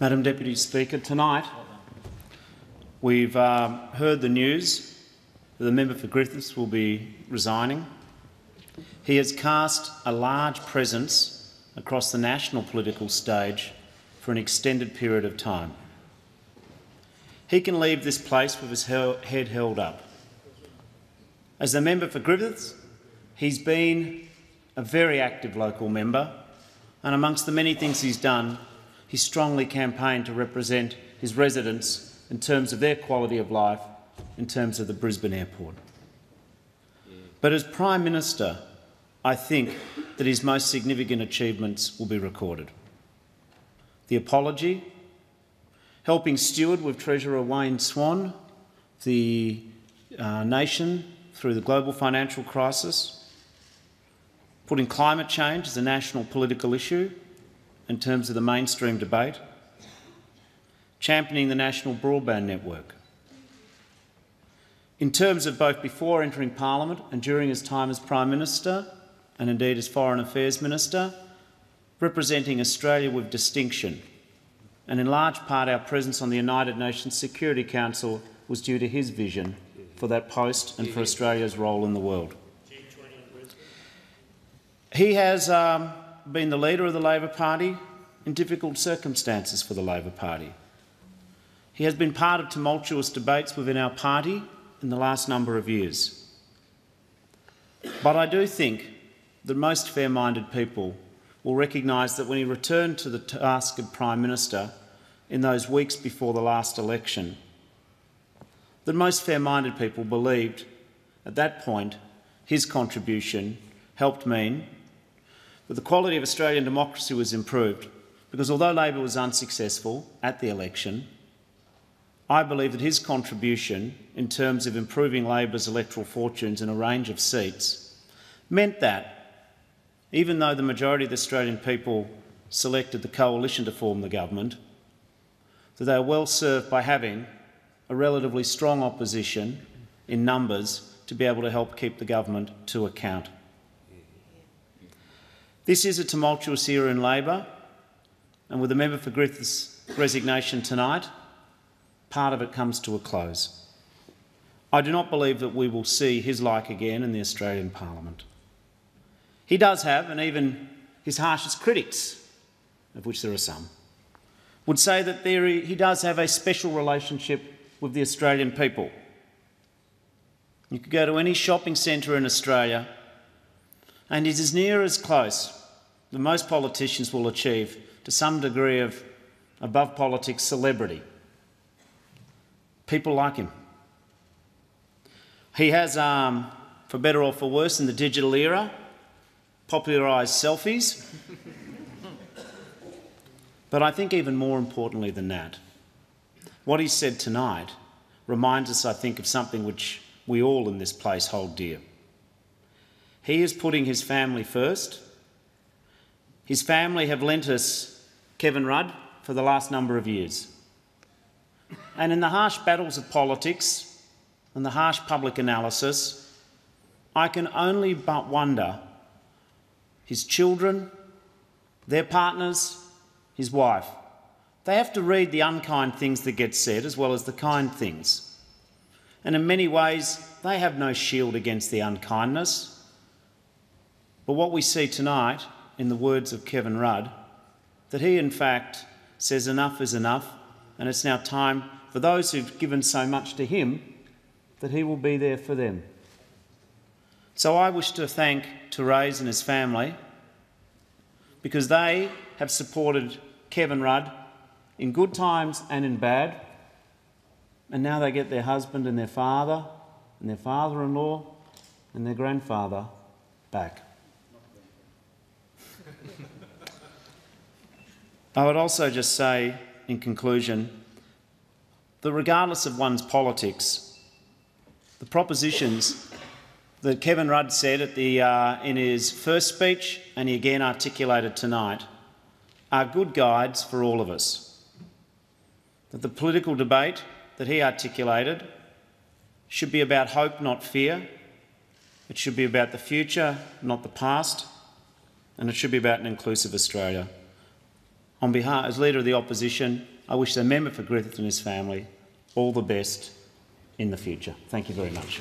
Madam Deputy Speaker, tonight we've heard the news that the member for Griffiths will be resigning. He has cast a large presence across the national political stage for an extended period of time. He can leave this place with his head held up. As the member for Griffiths, he's been a very active local member, and amongst the many things he's done, he strongly campaigned to represent his residents in terms of their quality of life, in terms of the Brisbane airport. But as Prime Minister, I think that his most significant achievements will be recorded. The apology, helping steward with Treasurer Wayne Swan the nation through the global financial crisis, putting climate change as a national political issue in terms of the mainstream debate, championing the national broadband network. In terms of both before entering Parliament and during his time as Prime Minister, and indeed as Foreign Affairs Minister, representing Australia with distinction, and in large part our presence on the United Nations Security Council was due to his vision for that post and for Australia's role in the world. He has been the leader of the Labor Party in difficult circumstances for the Labor Party. He has been part of tumultuous debates within our party in the last number of years. But I do think that most fair-minded people will recognise that when he returned to the task of Prime Minister in those weeks before the last election, that most fair-minded people believed at that point his contribution helped mean that the quality of Australian democracy was improved, because although Labor was unsuccessful at the election, I believe that his contribution in terms of improving Labor's electoral fortunes in a range of seats meant that, even though the majority of the Australian people selected the coalition to form the government, that they were well served by having a relatively strong opposition in numbers to be able to help keep the government to account. This is a tumultuous era in Labor, and with the member for Griffiths' resignation tonight, part of it comes to a close. I do not believe that we will see his like again in the Australian Parliament. He does have, and even his harshest critics, of which there are some, would say that he does have a special relationship with the Australian people. You could go to any shopping centre in Australia and it is near as close than most politicians will achieve to some degree of above politics celebrity. People like him. He has, for better or for worse, in the digital era, popularised selfies. But I think even more importantly than that, what he said tonight reminds us, I think, of something which we all in this place hold dear. He is putting his family first. His family have lent us Kevin Rudd for the last number of years. And in the harsh battles of politics and the harsh public analysis, I can only but wonder his children, their partners, his wife. They have to read the unkind things that get said as well as the kind things. And in many ways, they have no shield against the unkindness. But what we see tonight, in the words of Kevin Rudd, that he in fact says enough is enough, and it's now time for those who've given so much to him that he will be there for them. So I wish to thank Therese and his family, because they have supported Kevin Rudd in good times and in bad, and now they get their husband and their father-in-law and their grandfather back. I would also just say, in conclusion, that regardless of one's politics, the propositions that Kevin Rudd said in his first speech and he again articulated tonight are good guides for all of us. That the political debate that he articulated should be about hope, not fear. It should be about the future, not the past. And it should be about an inclusive Australia. On behalf, as Leader of the Opposition, I wish the member for Griffith and his family all the best in the future. Thank you very much.